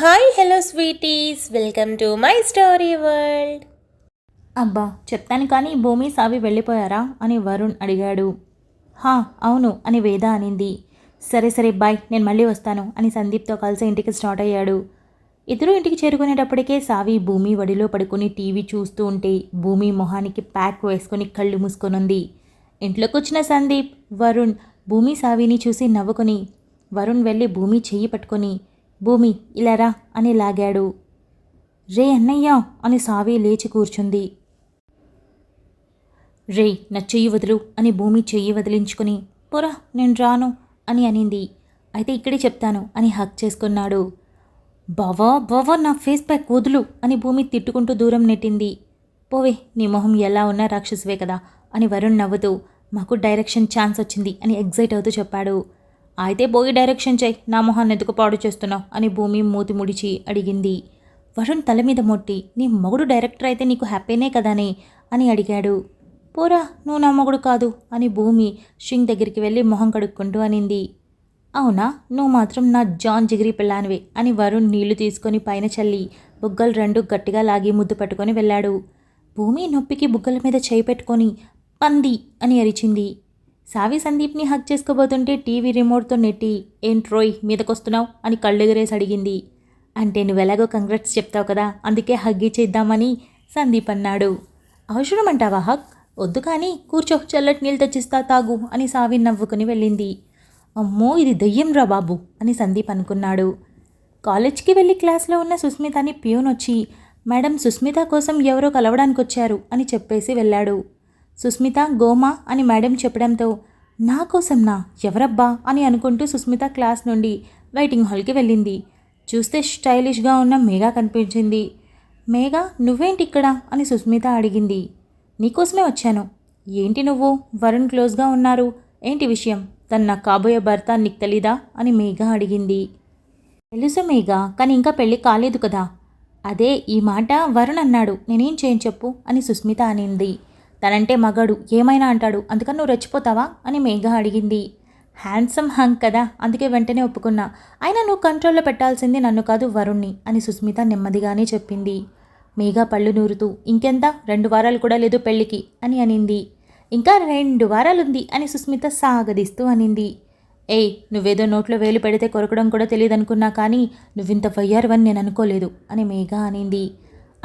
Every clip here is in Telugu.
Hi hello sweeties, welcome to my story world. అబ్బా చెప్తాను కానీ భూమి సావి వెళ్ళిపోయారా అని వరుణ్ అడిగాడు. హా అవును అని వేద అనింది. సరే సరే బాయ్, నేను మళ్ళీ వస్తాను అని సందీప్తో కలిసి ఇంటికి స్టార్ట్ అయ్యాడు. ఇద్దరు ఇంటికి చేరుకునేటప్పటికే సావి భూమి వడిలో పడుకుని టీవీ చూస్తూ ఉంటే భూమి మొహానికి ప్యాక్ వేసుకొని కళ్ళు మూసుకొనుంది. ఇంట్లోకి వచ్చిన సందీప్ వరుణ్ భూమి సావిని చూసి నవ్వుకొని వరుణ్ వెళ్ళి భూమి చెయ్యి పట్టుకొని భూమి ఇలా రా అని లాగాడు. రే అన్నయ్య అని సావి లేచి కూర్చుంది. రే నా చెయ్యి వదులు అని భూమి చెయ్యి వదిలించుకుని పోరా నేను రాను అని అనింది. అయితే ఇక్కడే చెప్తాను అని హక్ చేసుకున్నాడు. బావా బావా నా ఫేస్ ప్యాక్ వదులు అని భూమి తిట్టుకుంటూ దూరం నెట్టింది. పోవే నీ మొహం ఎలా ఉన్నా రాక్షసువే కదా అని వరుణ్ నవ్వుతూ మాకు డైరెక్షన్ ఛాన్స్ వచ్చింది అని ఎగ్జైట్ అవుతూ చెప్పాడు. అయితే పోయి డైరెక్షన్ చెయ్యి, నా మొహాన్ని ఎందుకు పాడు చేస్తున్నావు అని భూమి మూతి ముడిచి అడిగింది. వరుణ్ తల మీద మొట్టి నీ మొగుడు డైరెక్టర్ అయితే నీకు హ్యాపీనే కదానే అని అడిగాడు. పోరా నువ్వు నా మొగుడు కాదు అని భూమి షింగ్ దగ్గరికి వెళ్ళి మొహం కడుక్కుంటూ అనింది. అవునా నువ్వు మాత్రం నా జాన్ జిగిరి పిల్లానివే అని వరుణ్ నీళ్లు తీసుకొని పైన చల్లి బుగ్గలు రెండు గట్టిగా లాగి ముద్దు పట్టుకొని వెళ్ళాడు. భూమి నొప్పికి బుగ్గల మీద చేయి పెట్టుకొని పంది అని అరిచింది. సావి సందీప్ని హక్ చేసుకోబోతుంటే టీవీ రిమోట్తో నెట్టి ఏంట్రోయ్ మీదకొస్తున్నావు అని కళ్ళెగరేసి అడిగింది. అంటే నువ్వెలాగో కంగ్రాట్స్ చెప్తావు కదా అందుకే హగ్ ఇచ్చేద్దామని సందీప్ అన్నాడు. అవసరమంటావా హక్? వద్దు కానీ కూర్చో, చల్లటి నీళ్ళు తెచ్చిస్తా తాగు అని సావి నవ్వుకుని వెళ్ళింది. అమ్మో ఇది దయ్యం రా బాబు అని సందీప్ అనుకున్నాడు. కాలేజ్కి వెళ్ళి క్లాస్లో ఉన్న సుస్మితని ప్యూన్ వచ్చి మేడం సుస్మిత కోసం ఎవరో కలవడానికి వచ్చారు అని చెప్పేసి వెళ్ళాడు. సుస్మిత గోమా అని మేడం చెప్పడంతో నా కోసం నా ఎవరబ్బా అని అనుకుంటూ సుస్మిత క్లాస్ నుండి వెయిటింగ్ హాల్కి వెళ్ళింది. చూస్తే స్టైలిష్గా ఉన్న మేఘా కనిపించింది. మేఘా నువ్వేంటి ఇక్కడ అని సుస్మిత అడిగింది. నీకోసమే వచ్చాను. ఏంటి నువ్వు వరుణ్ క్లోజ్గా ఉన్నారు, ఏంటి విషయం? తను నా కాబోయే భర్త నీకు తెలీదా అని మేఘా అడిగింది. తెలుసు మేఘా, కానీ ఇంకా పెళ్ళి కాలేదు కదా. అదే ఈ మాట వరుణ్ అన్నాడు, నేనేం చేయను చెప్పు అని సుస్మిత అనింది. తనంటే మగాడు ఏమైనా అంటాడు, అందుకని నువ్వు రెచ్చిపోతావా అని మేఘా అడిగింది. హ్యాండ్సమ్ హంగ్ కదా అందుకే వెంటనే ఒప్పుకున్నా, అయినా నువ్వు కంట్రోల్లో పెట్టాల్సింది నన్ను కాదు వరుణ్ణి అని సుస్మిత నెమ్మదిగానే చెప్పింది. మేఘా పళ్ళు నూరుతూ ఇంకెంత 2 వారాలు కూడా లేదు పెళ్ళికి అని అనింది. ఇంకా 2 వారాలుంది అని సుస్మిత సాగదీస్తూ అనింది. ఏయ్ నువ్వేదో నోట్లో వేలు పెడితే కొరకడం కూడా తెలియదనుకున్నా కానీ నువ్వింత వయ్యారువని నేను అనుకోలేదు అని మేఘా అనింది.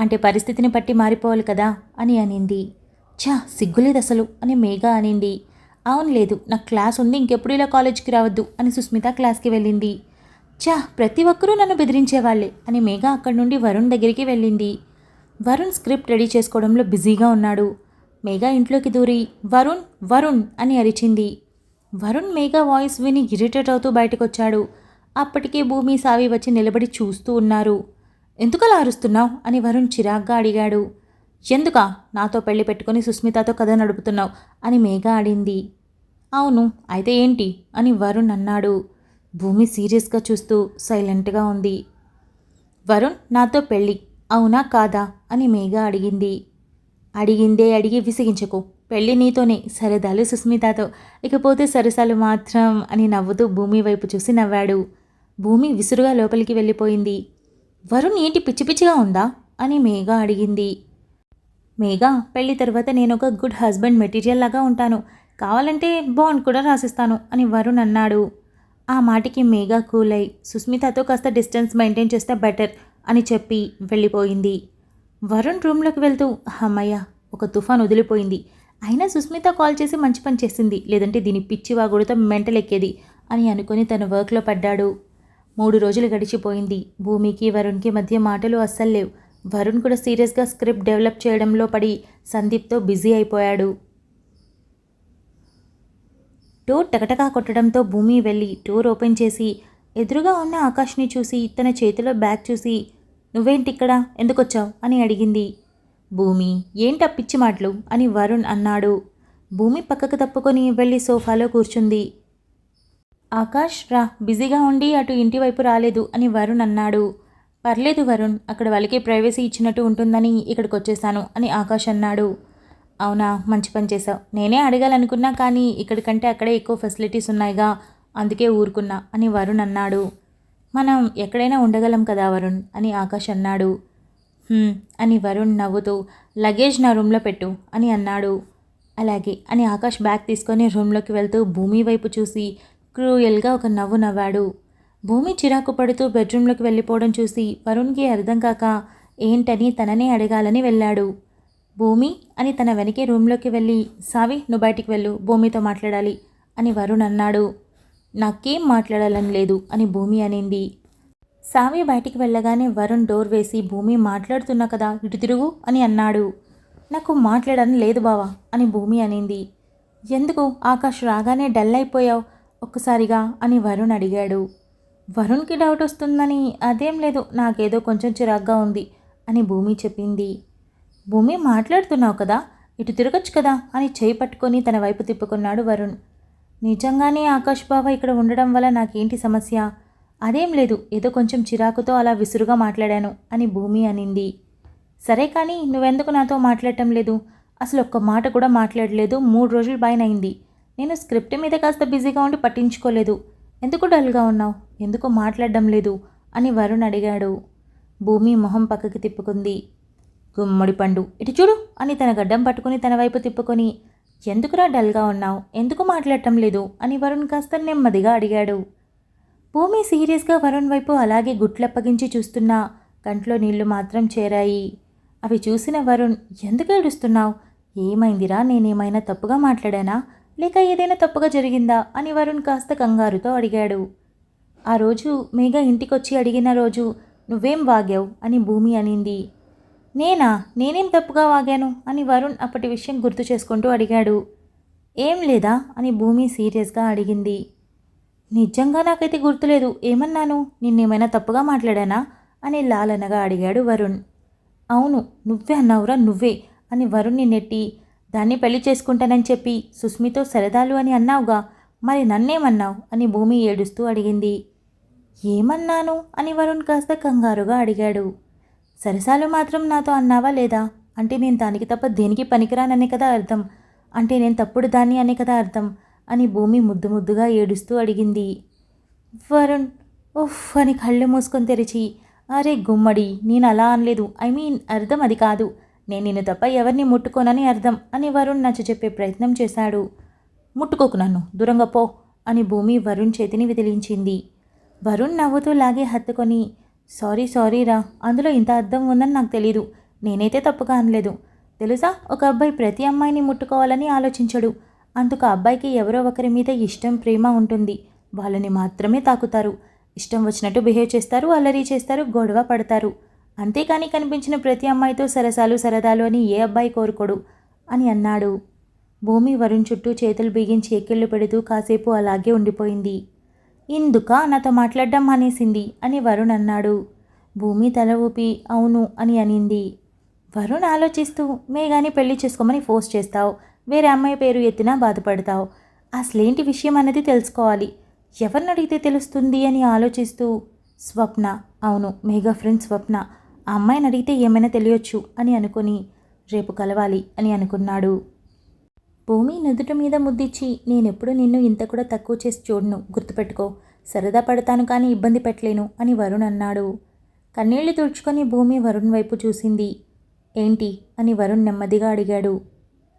అంటే పరిస్థితిని బట్టి మారిపోవాలి కదా అని అనింది. ఛా సిగ్గులేదు అసలు అని మేఘా అనింది. అవును లేదు నాకు క్లాస్ ఉంది, ఇంకెప్పుడు ఇలా కాలేజ్కి రావద్దు అని సుస్మిత క్లాస్కి వెళ్ళింది. ఛా ప్రతి ఒక్కరూ నన్ను బెదిరించేవాళ్లే అని మేఘా అక్కడి నుండి వరుణ్ దగ్గరికి వెళ్ళింది. వరుణ్ స్క్రిప్ట్ రెడీ చేసుకోవడంలో బిజీగా ఉన్నాడు. మేఘా ఇంట్లోకి దూరి వరుణ్ వరుణ్ అని అరిచింది. వరుణ్ మేఘా వాయిస్ విని ఇరిటేట్ అవుతూ బయటకు వచ్చాడు. అప్పటికే భూమి సావి వచ్చి నిలబడి చూస్తూ ఉన్నారు. ఎందుకలా అరుస్తున్నావు అని వరుణ్ చిరాగ్గా అడిగాడు. ఎందుకా నాతో పెళ్లి పెట్టుకుని సుస్మితతో కథ నడుపుతున్నావు అని మేఘా అడింది. అవును అయితే ఏంటి అని వరుణ్ అన్నాడు. భూమి సీరియస్గా చూస్తూ సైలెంట్గా ఉంది. వరుణ్ నాతో పెళ్ళి అవునా కాదా అని మేఘా అడిగింది. అడిగిందే అడిగి విసిగించకు, పెళ్ళి నీతోనే, సరదాలు సుస్మితతో, ఇకపోతే సరసాలు మాత్రం అని నవ్వుతూ భూమి వైపు చూసి నవ్వాడు. భూమి విసురుగా లోపలికి వెళ్ళిపోయింది. వరుణ్ ఏంటి పిచ్చి పిచ్చిగా ఉందా అని మేఘా అడిగింది. మేఘా పెళ్లి తర్వాత నేను ఒక గుడ్ హస్బెండ్ మెటీరియల్ లాగా ఉంటాను, కావాలంటే బాండ్ కూడా రాసిస్తాను అని వరుణ్ అన్నాడు. ఆ మాటికి మేఘా కూల్ అయి సుస్మితతో కాస్త డిస్టెన్స్ మెయింటైన్ చేస్తే బెటర్ అని చెప్పి వెళ్ళిపోయింది. వరుణ్ రూమ్లోకి వెళ్తూ అమ్మయ్య ఒక తుఫాన్ వదిలిపోయింది, అయినా సుస్మిత కాల్ చేసి మంచి పని చేసింది, లేదంటే దీని పిచ్చి వాగుడుతో మెంటల్ ఎక్కేది అని అనుకుని తన వర్క్లో పడ్డాడు. 3 రోజులు గడిచిపోయింది. భూమికి వరుణ్కి మధ్య మాటలు అస్సలు లేవు. వరుణ్ కూడా సీరియస్గా స్క్రిప్ట్ డెవలప్ చేయడంలో పడి సందీప్తో బిజీ అయిపోయాడు. డోర్ టకటకా కొట్టడంతో భూమి వెళ్ళి డోర్ ఓపెన్ చేసి ఎదురుగా ఉన్న ఆకాష్ని చూసి తన చేతిలో బ్యాగ్ చూసి నువ్వేంటి ఇక్కడ ఎందుకొచ్చావు అని అడిగింది. భూమి ఏంటా పిచ్చి మాటలు అని వరుణ్ అన్నాడు. భూమి పక్కకు తప్పుకొని వెళ్ళి సోఫాలో కూర్చుంది. ఆకాష్ రా, బిజీగా ఉండి అటు ఇంటి వైపు రాలేదు అని వరుణ్ అన్నాడు. పర్లేదు వరుణ్, అక్కడ వాళ్ళకి ప్రైవసీ ఇచ్చినట్టు ఉంటుందని ఇక్కడికి వచ్చేసాను అని ఆకాష్ అన్నాడు. అవునా మంచి పని చేసావు, నేనే అడగాలనుకున్నా కానీ ఇక్కడికంటే అక్కడే ఎక్కువ ఫెసిలిటీస్ ఉన్నాయిగా అందుకే ఊరుకున్నా అని వరుణ్ అన్నాడు. మనం ఎక్కడైనా ఉండగలం కదా వరుణ్ అని ఆకాష్ అన్నాడు. అని వరుణ్ నవ్వుతూ లగేజ్ నా రూమ్లో పెట్టు అని అన్నాడు. అలాగే అని ఆకాష్ బ్యాగ్ తీసుకొని రూమ్లోకి వెళ్తూ భూమి వైపు చూసి క్రూయల్గా ఒక నవ్వు నవ్వాడు. భూమి చిరాకు పడుతూ బెడ్రూమ్లోకి వెళ్ళిపోవడం చూసి వరుణ్కి అర్థం కాక ఏంటని తననే అడగాలని వెళ్ళాడు. భూమి అని తన వెనకే రూమ్లోకి వెళ్ళి సావి నువ్వు బయటికి వెళ్ళు, భూమితో మాట్లాడాలి అని వరుణ్ అన్నాడు. నాకేం మాట్లాడాలని లేదు అని భూమి అనింది. సావి బయటికి వెళ్ళగానే వరుణ్ డోర్ వేసి భూమి మాట్లాడుతున్నా కదా ఇటు తిరుగు అని అన్నాడు. నాకు మాట్లాడని లేదు బావా అని భూమి అనింది. ఎందుకు ఆకాష్ రాగానే డల్ అయిపోయావు ఒక్కసారిగా అని వరుణ్ అడిగాడు. వరుణ్కి డౌట్ వస్తుందని అదేం లేదు, నాకేదో కొంచెం చిరాగ్గా ఉంది అని భూమి చెప్పింది. భూమి మాట్లాడుతున్నావు కదా ఇటు తిరగచ్చు కదా అని చేయి పట్టుకొని తన వైపు తిప్పుకున్నాడు వరుణ్. నిజంగానే ఆకాష్ బావ ఇక్కడ ఉండడం వల్ల నాకేంటి సమస్య? అదేం లేదు, ఏదో కొంచెం చిరాకుతో అలా విసురుగా మాట్లాడాను అని భూమి అనింది. సరే కానీ నువ్వెందుకు నాతో మాట్లాడటం లేదు? అసలు ఒక్క మాట కూడా మాట్లాడలేదు, 3 రోజులు పైనయింది. నేను స్క్రిప్ట్ మీద కాస్త బిజీగా ఉండి పట్టించుకోలేదు. ఎందుకు డల్గా ఉన్నావు? ఎందుకు మాట్లాడడం లేదు అని వరుణ్ అడిగాడు. భూమి మొహం పక్కకి తిప్పుకుంది. గుమ్మడి పండు ఇటు చూడు అని తన గడ్డం పట్టుకుని తన వైపు తిప్పుకొని ఎందుకురా డల్గా ఉన్నావు, ఎందుకు మాట్లాడటం లేదు అని వరుణ్ కాస్త నెమ్మదిగా అడిగాడు. భూమి సీరియస్గా వరుణ్ వైపు అలాగే గుట్లప్పగించి చూస్తున్నా కంట్లో నీళ్లు మాత్రం చేరాయి. అవి చూసిన వరుణ్ ఎందుకు ఏడుస్తున్నావు? ఏమైందిరా, నేనేమైనా తప్పుగా మాట్లాడానా లేక ఏదైనా తప్పుగా జరిగిందా అని వరుణ్ కాస్త కంగారుతో అడిగాడు. ఆ రోజు మేఘ ఇంటికొచ్చి అడిగిన రోజు నువ్వేం వాగావు అని భూమి అనింది. నేనేం తప్పుగా వాగాను అని వరుణ్ అప్పటి విషయం గుర్తు చేసుకుంటూ అడిగాడు. ఏం లేదా అని భూమి సీరియస్గా అడిగింది. నిజంగా నాకైతే గుర్తులేదు, ఏమన్నాను? నిన్నేమైనా తప్పుగా మాట్లాడానా అని లాలనగా అడిగాడు వరుణ్. అవును నువ్వే అన్నావురా, నువ్వే అని వరుణ్ని నెట్టి దాన్ని పెళ్లి చేసుకుంటానని చెప్పి సుస్మితో సరదాలు అని అన్నావుగా, మరి నన్నేమన్నావు అని భూమి ఏడుస్తూ అడిగింది. ఏమన్నాను అని వరుణ్ కాస్త కంగారుగా అడిగాడు. సరసాలు మాత్రం నాతో అన్నావా లేదా? అంటే నేను దానికి తప్ప దేనికి పనికిరాననే కదా అర్థం, అంటే నేను తప్పుడు దాన్ని అనే కదా అర్థం అని భూమి ముద్దు ముద్దుగా ఏడుస్తూ అడిగింది. వరుణ్ ఉఫ్ అని కళ్ళు మూసుకొని తెరిచి అరే గుమ్మడి, నేను అలా అనలేదు, అర్థం అది కాదు, నేను నిన్ను తప్ప ఎవరిని ముట్టుకోనని అర్థం అని వరుణ్ నచ్చ చెప్పే ప్రయత్నం చేశాడు. ముట్టుకోకు నన్ను, దూరంగా పో అని భూమి వరుణ్ చేతిని విదిలించింది. వరుణ్ నవ్వుతూ లాగే హత్తుకొని సారీ రా, అందులో ఇంత అర్థం ఉందని నాకు తెలీదు, నేనైతే తప్పుగా అనలేదు. తెలుసా, ఒక అబ్బాయి ప్రతి అమ్మాయిని ముట్టుకోవాలని ఆలోచించడు. అందుకు ఆ అబ్బాయికి ఎవరో ఒకరి మీద ఇష్టం ప్రేమ ఉంటుంది, వాళ్ళని మాత్రమే తాకుతారు, ఇష్టం వచ్చినట్టు బిహేవ్ చేస్తారు, అల్లరి చేస్తారు, గొడవ పడతారు. అంతేకాని కనిపించిన ప్రతి అమ్మాయితో సరసాలు సరదాలు అని ఏ అబ్బాయి కోరుకోడు అని అన్నాడు. భూమి వరుణ్ చుట్టూ చేతులు బిగించి ఎక్కిళ్ళు పెడుతూ కాసేపు అలాగే ఉండిపోయింది. ఇందుక నాతో మాట్లాడడం మానేసింది అని వరుణ్ అన్నాడు. భూమి తల ఊపి అవును అని అనింది. వరుణ్ ఆలోచిస్తూ మేఘాని పెళ్లి చేసుకోమని ఫోర్స్ చేస్తావు, వేరే అమ్మాయి పేరు ఎత్తినా బాధపడతావు, అసలేంటి విషయం అన్నది తెలుసుకోవాలి, ఎవరిని అడిగితే తెలుస్తుంది అని ఆలోచిస్తూ స్వప్న, అవును మేఘా ఫ్రెండ్ స్వప్న, ఆ అమ్మాయిని అడిగితే ఏమైనా తెలియొచ్చు అని అనుకుని రేపు కలవాలి అని అనుకున్నాడు. భూమి నుదుట మీద ముద్దిచ్చి నేనెప్పుడు నిన్ను ఇంత కూడా తక్కువ చేసి చూడను, గుర్తుపెట్టుకో, సరదా పడతాను కానీ ఇబ్బంది పెట్టలేను అని వరుణ్ అన్నాడు. కన్నీళ్లు తుడుచుకొని భూమి వరుణ్ వైపు చూసింది. ఏంటి అని వరుణ్ నెమ్మదిగా అడిగాడు.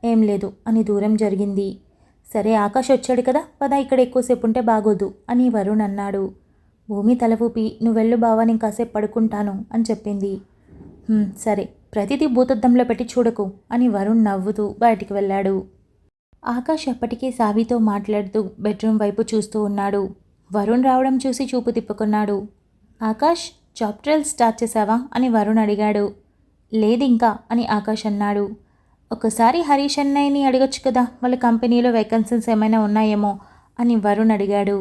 ఏం లేదు అని దూరం జరిగింది. సరే ఆకాష్ వచ్చాడు కదా, పద, ఇక్కడ ఎక్కువసేపు ఉంటే బాగోదు అని వరుణ్ అన్నాడు. భూమి తల ఊపి నువ్వెళ్ళు బావా, నేను కాసేపు పడుకుంటాను అని చెప్పింది. సరే, ప్రతిదీ భూతద్దంలో పెట్టి చూడకు అని వరుణ్ నవ్వుతూ బయటికి వెళ్ళాడు. ఆకాష్ అప్పటికే సావితో మాట్లాడుతూ బెడ్రూమ్ వైపు చూస్తూ ఉన్నాడు. వరుణ్ రావడం చూసి చూపు తిప్పుకున్నాడు. ఆకాష్, జాబ్ ట్రయల్స్ స్టార్ట్ చేసావా అని వరుణ్ అడిగాడు. లేదు ఇంకా అని ఆకాష్ అన్నాడు. ఒకసారి హరీష్ అన్నయ్యని అడగొచ్చు కదా, వాళ్ళ కంపెనీలో వేకెన్సీస్ ఏమైనా ఉన్నాయేమో అని వరుణ్ అడిగాడు.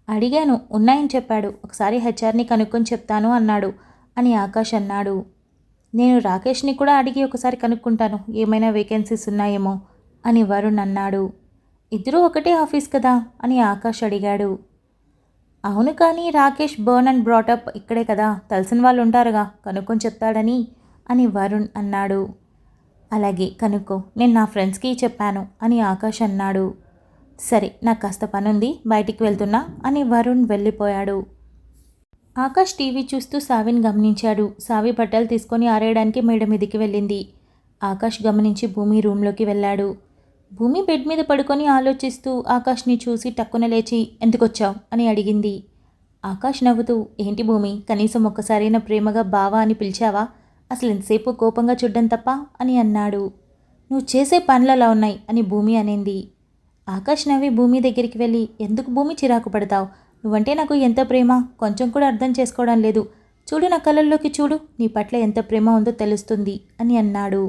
అడిగాను, ఉన్నాయని చెప్పాడు, ఒకసారి హెచ్ఆర్ని కనుక్కొని చెప్తాను అన్నాడు అని ఆకాష్ అన్నాడు. నేను రాకేష్ని కూడా అడిగి ఒకసారి కనుక్కుంటాను, ఏమైనా వేకెన్సీస్ ఉన్నాయేమో అని వరుణ్ అన్నాడు. ఇద్దరూ ఒకటే ఆఫీస్ కదా అని ఆకాష్ అడిగాడు. అవును కానీ రాకేష్ బర్న్ అండ్ బ్రాటప్ ఇక్కడే కదా, తెలిసిన వాళ్ళు ఉంటారుగా, కనుక్కొని చెప్తాడని అని వరుణ్ అన్నాడు. అలాగే కనుక్కో, నేను నా ఫ్రెండ్స్కి చెప్పాను అని ఆకాష్ అన్నాడు. సరే, నాకు కాస్త పనుంది, బయటికి వెళ్తున్నా అని వరుణ్ వెళ్ళిపోయాడు. ఆకాష్ టీవీ చూస్తూ సావిని గమనించాడు. సావి బట్టలు తీసుకొని ఆరేయడానికి మేడ మీదికి వెళ్ళింది. ఆకాష్ గమనించి భూమి రూంలోకి వెళ్ళాడు. భూమి బెడ్ మీద పడుకొని ఆలోచిస్తూ ఆకాష్ని చూసి టక్కున లేచి ఎందుకొచ్చావు అని అడిగింది. ఆకాష్ నవ్వుతూ ఏంటి భూమి, కనీసం ఒక్కసారైనా ప్రేమగా బావా అని పిలిచావా? అసలు ఎంతసేపు కోపంగా చూడ్డం తప్ప అని అన్నాడు. నువ్వు చేసే పనులలా ఉన్నాయి అని భూమి అనింది. ఆకాష్ నవ్వి భూమి దగ్గరికి వెళ్ళి ఎందుకు భూమి చిరాకు పడతావు? నువ్వంటే నాకు ఎంత ప్రేమ కొంచెం కూడా అర్థం చేసుకోవడం లేదు. చూడు నా కళ్ళల్లోకి చూడు, నీ పట్ల ఎంత ప్రేమ ఉందో తెలుస్తుంది అని అన్నాడు.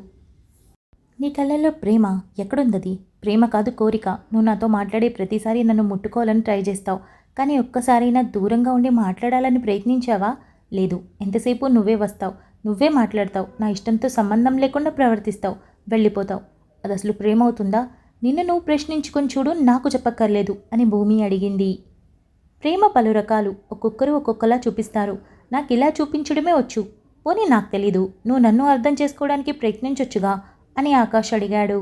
నీ కళ్ళల్లో ప్రేమ ఎక్కడుందది? ప్రేమ కాదు కోరిక. నువ్వు నాతో మాట్లాడే ప్రతిసారి నన్ను ముట్టుకోవాలని ట్రై చేస్తావు, కానీ ఒక్కసారైనా దూరంగా ఉండి మాట్లాడాలని ప్రయత్నించావా? లేదు. ఎంతసేపు నువ్వే వస్తావు, నువ్వే మాట్లాడతావు, నా ఇష్టంతో సంబంధం లేకుండా ప్రవర్తిస్తావు, వెళ్ళిపోతావు. అది అసలు ప్రేమ అవుతుందా? నిన్ను నువ్వు ప్రశ్నించుకొని చూడు, నాకు చెప్పక్కర్లేదు అని భూమి అడిగింది. ప్రేమ పలు రకాలు, ఒక్కొక్కరు ఒక్కొక్కలా చూపిస్తారు. నాకు ఇలా చూపించడమే వచ్చు. పోనీ నాకు తెలీదు, నువ్వు నన్ను అర్థం చేసుకోవడానికి ప్రయత్నించొచ్చుగా అని ఆకాష్ అడిగాడు.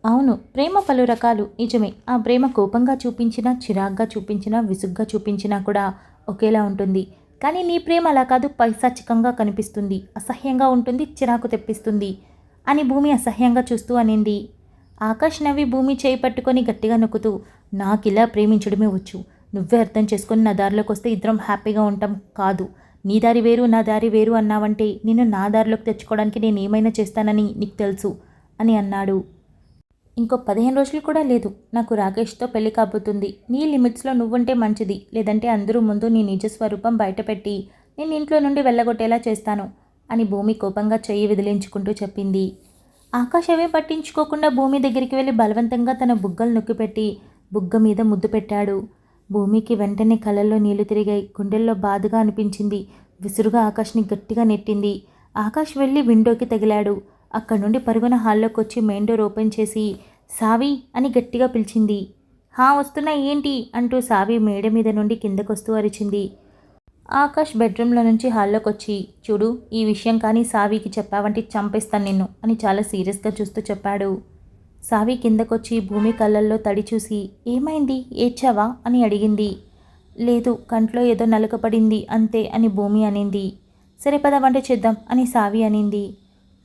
అవును, ప్రేమ పలు రకాలు నిజమే. ఆ ప్రేమ కోపంగా చూపించినా, చిరాగ్గా చూపించినా, విసుగ్గా చూపించినా కూడా ఒకేలా ఉంటుంది. కానీ నీ ప్రేమ అలా కాదు, పైశాచికంగా కనిపిస్తుంది, అసహ్యంగా ఉంటుంది, చిరాకు తెప్పిస్తుంది అని భూమి అసహ్యంగా చూస్తూ అనింది. ఆకాష్ నవ్వి భూమి చేయి పట్టుకొని గట్టిగా నొక్కుతూ నాకిలా ప్రేమించడమే వచ్చు. నువ్వే అర్థం చేసుకొని నా దారిలోకి వస్తే ఇద్దరం హ్యాపీగా ఉంటాం. కాదు, నీ దారి వేరు నా దారి వేరు అన్నావంటే నిన్ను నా దారిలోకి తెచ్చుకోవడానికి నేను ఏమైనా చేస్తానని నీకు తెలుసు అని అన్నాడు. ఇంకో 15 రోజులు కూడా లేదు, నాకు రాకేష్తో పెళ్లి కాబోతుంది. నీ లిమిట్స్లో నువ్వుంటే మంచిది, లేదంటే అందరూ ముందు నీ నిజస్వరూపం బయటపెట్టి నేను ఇంట్లో నుండి వెళ్ళగొట్టేలా చేస్తాను అని భూమి కోపంగా చెయ్యి విదిలించుకుంటూ చెప్పింది. ఆకాష్ అవే పట్టించుకోకుండా భూమి దగ్గరికి వెళ్ళి బలవంతంగా తన బుగ్గలు నొక్కిపెట్టి బుగ్గ మీద ముద్దు పెట్టాడు. భూమికి వెంటనే కళ్ళల్లో నీళ్లు తిరిగాయి. గుండెల్లో బాధగా అనిపించింది. విసురుగా ఆకాష్ని గట్టిగా నెట్టింది. ఆకాష్ వెళ్ళి విండోకి తగిలాడు. అక్కడి నుండి పరుగున హాల్లోకి వచ్చి మెయిన్ డోర్ ఓపెన్ చేసి సావి అని గట్టిగా పిలిచింది. హా వస్తున్నా ఏంటి అంటూ సావి మేడ మీద నుండి కిందకొస్తూ అరిచింది. ఆకాష్ బెడ్రూమ్లో నుంచి హాల్లోకి వచ్చి చూడు, ఈ విషయం కానీ సావికి చెప్పావంటే చంపేస్తాను నిన్ను అని చాలా సీరియస్గా చూస్తూ చెప్పాడు. సావి కిందకొచ్చి భూమి కళ్ళల్లో తడి చూసి ఏమైంది, ఏడ్చావా అని అడిగింది. లేదు, కంట్లో ఏదో నలకపడింది అంతే అని భూమి అనింది. సరే పద వంట చేద్దాం అని సావి అనింది.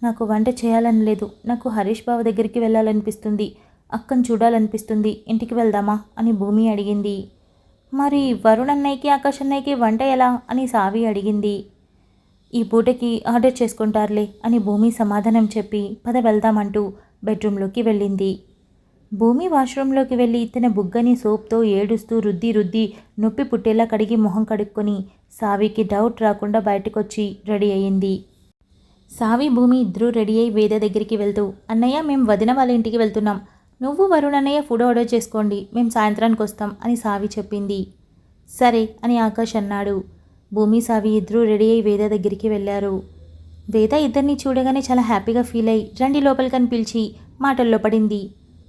నాకు వంట చేయాలని లేదు, నాకు హరీష్ బావ దగ్గరికి వెళ్ళాలనిపిస్తుంది, అక్కను చూడాలనిపిస్తుంది, ఇంటికి వెళ్దామా అని భూమి అడిగింది. మరి వరుణ్ అన్నయ్యకి ఆకాష్ అన్నయ్యకి వంట ఎలా అని సావి అడిగింది. ఈ పూటకి ఆర్డర్ చేసుకుంటారులే అని భూమి సమాధానం చెప్పి పద వెళ్దామంటూ బెడ్రూమ్లోకి వెళ్ళింది. భూమి వాష్రూమ్లోకి వెళ్ళి తన బుగ్గని సోప్తో ఏడుస్తూ రుద్ది నొప్పి పుట్టేలా కడిగి మొహం కడుక్కొని సావికి డౌట్ రాకుండా బయటకొచ్చి రెడీ అయ్యింది. సావి భూమి ఇద్దరూ రెడీ అయి వేద దగ్గరికి వెళ్తూ అన్నయ్య మేము వదిన వాళ్ళ ఇంటికి వెళ్తున్నాం, నువ్వు వరుణ్ అన్నయ్య ఫుడ్ ఆర్డర్ చేసుకోండి, మేము సాయంత్రానికి వస్తాం అని సావి చెప్పింది. సరే అని ఆకాష్ అన్నాడు. భూమి సావి ఇద్దరూ రెడీ అయి వేద దగ్గరికి వెళ్ళారు. వేద ఇద్దరిని చూడగానే చాలా హ్యాపీగా ఫీల్ అయ్యి రండి లోపలికని పిలిచి మాటల్లో పడింది.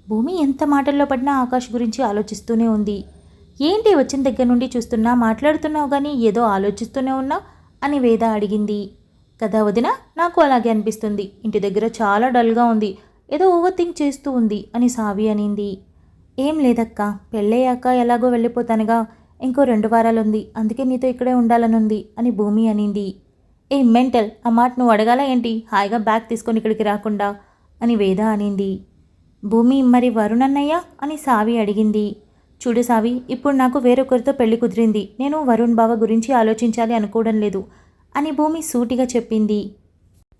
భూమి ఎంత మాటల్లో పడినా ఆకాష్ గురించి ఆలోచిస్తూనే ఉంది. ఏంటి వచ్చిన దగ్గర నుండి చూస్తున్నా, మాట్లాడుతున్నావు కానీ ఏదో ఆలోచిస్తూనే ఉన్నా అని వేద అడిగింది. కదా వదిన, నాకు అలాగే అనిపిస్తుంది, ఇంటి దగ్గర చాలా డల్గా ఉంది, ఏదో ఓవర్ థింక్ చేస్తూ ఉంది అని సావి అనింది. ఏం లేదక్క, పెళ్ళయ్యాక ఎలాగో వెళ్ళిపోతానుగా, ఇంకో 2 వారాలు ఉంది, అందుకే నీతో ఇక్కడే ఉండాలనుంది అని భూమి అనింది. ఏ మెంటల్, ఆ మాట నువ్వు అడగాల ఏంటి, హాయిగా బ్యాగ్ తీసుకొని ఇక్కడికి రాకుండా అని వేద అనింది. భూమి మరి వరుణ్ అన్నయ్య అని సావి అడిగింది. చూడు సావి, ఇప్పుడు నాకు వేరొకరితో పెళ్లి కుదిరింది, నేను వరుణ్ బావ గురించి ఆలోచించాలి అనుకోవడం లేదు అని భూమి సూటిగా చెప్పింది.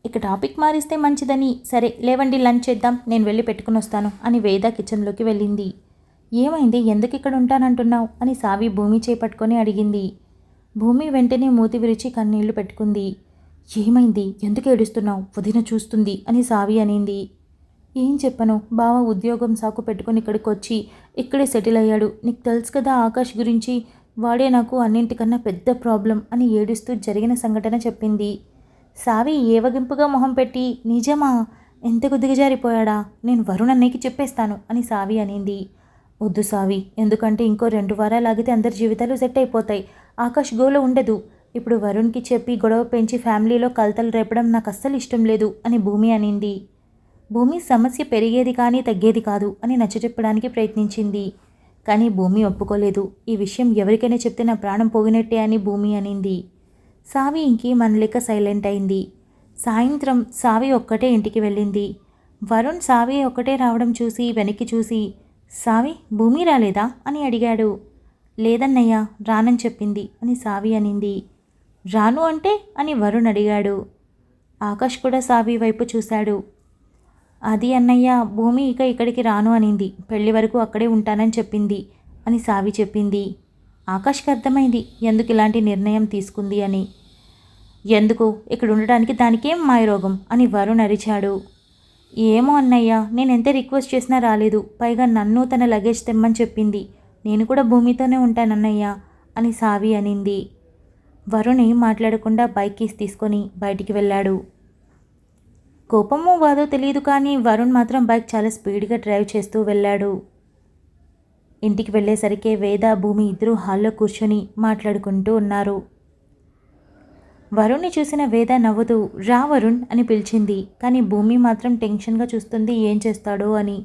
ఇక టాపిక్ మారిస్తే మంచిదని సరే లేవండి లంచ్ చేద్దాం, నేను వెళ్ళి పెట్టుకుని వస్తాను అని వేద కిచెన్లోకి వెళ్ళింది. ఏమైంది, ఎందుకు ఇక్కడ ఉంటానంటున్నావు అని సావి భూమి చేపట్టుకొని అడిగింది. భూమి వెంటనే మూతి విరిచి కన్నీళ్లు పెట్టుకుంది. ఏమైంది, ఎందుకు ఏడుస్తున్నావు, వదిన చూస్తుంది అని సావి అనింది. ఏం చెప్పను, బావ ఉద్యోగం సాకు పెట్టుకుని ఇక్కడికి వచ్చి ఇక్కడే సెటిల్ అయ్యాడు, నీకు తెలుసు కదా ఆకాష్ గురించి, వాడే నాకు అన్నింటికన్నా పెద్ద ప్రాబ్లం అని ఏడుస్తూ జరిగిన సంఘటన చెప్పింది. సావి ఏవగింపుగా మొహం పెట్టి నిజమా, ఎంతకు దిగజారిపోయాడా, నేను వరుణ్ అన్నయ్యకి చెప్పేస్తాను అని సావి అనింది. వద్దు సావి, ఎందుకంటే ఇంకో 2 వారాలు ఆగితే అందరి జీవితాలు సెట్ అయిపోతాయి, ఆకాష్ గోలో ఉండదు. ఇప్పుడు వరుణ్కి చెప్పి గొడవ పెంచి ఫ్యామిలీలో కలతలు రేపడం నాకు అస్సలు ఇష్టం లేదు అని భూమి అనింది. భూమి సమస్య పెరిగేది కానీ తగ్గేది కాదు అని నచ్చచెప్పడానికి ప్రయత్నించింది. కానీ భూమి ఒప్పుకోలేదు. ఈ విషయం ఎవరికైనా చెప్తే నా ప్రాణం పోగినట్టే అని భూమి అనింది. సావి ఇంకేమనలేక సైలెంట్ అయింది. సాయంత్రం సావి ఒక్కటే ఇంటికి వెళ్ళింది. వరుణ్ సావి ఒక్కటే రావడం చూసి వెనక్కి చూసి, సావి భూమి రాలేదా అని అడిగాడు. లేదన్నయ్య, రానని చెప్పింది అని సావి అనింది. రాను అంటే అని వరుణ్ అడిగాడు. ఆకాష్ కూడా సావి వైపు చూశాడు. అది అన్నయ్య, భూమి ఇక ఇక్కడికి రాను అనింది. పెళ్లి వరకు అక్కడే ఉంటానని చెప్పింది అని సావి చెప్పింది. ఆకాష్కి అర్థమైంది ఎందుకు ఇలాంటి నిర్ణయం తీసుకుంది అని. ఎందుకు ఇక్కడ ఉండడానికి దానికేం మాయరోగం అని వరుణ్ అరిచాడు. ఏమో అన్నయ్య, నేను ఎంత రిక్వెస్ట్ చేసినా రాలేదు. పైగా నన్ను తన లగేజ్ తెమ్మని చెప్పింది. నేను కూడా భూమితోనే ఉంటానన్నయ్య అని సావి అనింది. వరుణ్ ఏం మాట్లాడకుండా బైక్ కీస్ తీసుకొని బయటికి వెళ్ళాడు. కోపమో బాధో తెలియదు కానీ వరుణ్ మాత్రం బైక్ చాలా స్పీడ్గా డ్రైవ్ చేస్తూ వెళ్ళాడు. ఇంటికి వెళ్ళేసరికి వేద, భూమి ఇద్దరూ హాల్లో కూర్చొని మాట్లాడుకుంటూ ఉన్నారు. వరుణ్ని చూసిన వేద నవ్వుతూ రా వరుణ్ అని పిలిచింది. కానీ భూమి మాత్రం టెన్షన్గా చూస్తుంది ఏం చేస్తాడో అని.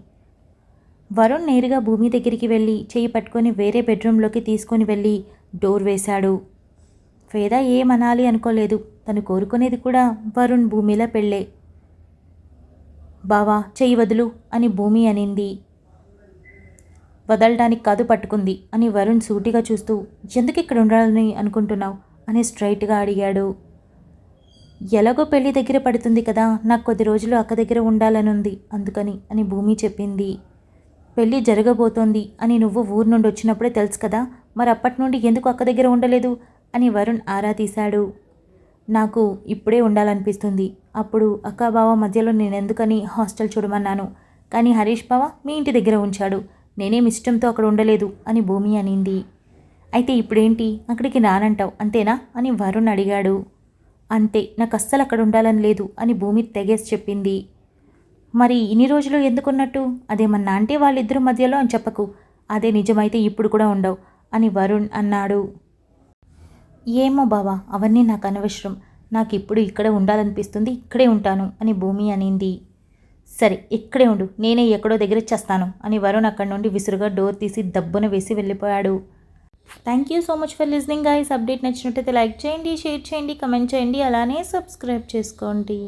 వరుణ్ నేరుగా భూమి దగ్గరికి వెళ్ళి చెయ్యి పట్టుకొని వేరే బెడ్రూమ్లోకి తీసుకొని వెళ్ళి డోర్ వేశాడు. వేద ఏమనాలి అనుకోలేదు. తను కోరుకునేది కూడా వరుణ్ భూమిలా పెళ్ళే. బావా చెయ్యి వదులు అని భూమి అనింది. వదలడానికి కాదు పట్టుకుంది అని వరుణ్ సూటిగా చూస్తూ ఎందుకు ఇక్కడ ఉండాలని అనుకుంటున్నావు అని స్ట్రైట్గా అడిగాడు. ఎలాగో పెళ్లి దగ్గర పడుతుంది కదా, నాకు కొద్ది రోజులు అక్క దగ్గర ఉండాలనుంది అందుకని అని భూమి చెప్పింది. పెళ్ళి జరగబోతోంది అని నువ్వు ఊరు నుండి వచ్చినప్పుడే తెలుసు కదా, మరి అప్పటి నుండి ఎందుకు అక్క దగ్గర ఉండలేదు అని వరుణ్ ఆరా తీశాడు. నాకు ఇప్పుడే ఉండాలనిపిస్తుంది. అప్పుడు అక్క బావ మధ్యలో నేనెందుకని హాస్టల్ చూడమన్నాను. కానీ హరీష్ బావ మీ ఇంటి దగ్గర ఉంచాడు. నేనేం ఇష్టంతో అక్కడ ఉండలేదు అని భూమి అనింది. అయితే ఇప్పుడేంటి, అక్కడికి రానంటావు అంతేనా అని వరుణ్ అడిగాడు. అంతే, నాకు అస్సలు అక్కడ ఉండాలని లేదు అని భూమి తెగేసి చెప్పింది. మరి ఇన్ని రోజులు ఎందుకున్నట్టు? అదేమన్నా అంటే వాళ్ళిద్దరి మధ్యలో అని చెప్పకు. అదే నిజమైతే ఇప్పుడు కూడా ఉండవు అని వరుణ్ అన్నాడు. ఏమో బావా, అవన్నీ నాకు అనవసరం. నాకు ఇప్పుడు ఇక్కడ ఉండాలనిపిస్తుంది, ఇక్కడే ఉంటాను అని భూమి అనింది. సరే ఇక్కడే ఉండు, నేనే ఎక్కడో దగ్గర చేస్తాను అని వరుణ్ అక్కడి నుండి విసురుగా డోర్ తీసి దబ్బున వేసి వెళ్ళిపోయాడు. Thank you so much for listening guys. Update నచ్చినట్టయితే లైక్ చేయండి, షేర్ చేయండి, కమెంట్ చేయండి, అలానే సబ్స్క్రైబ్ చేసుకోండి.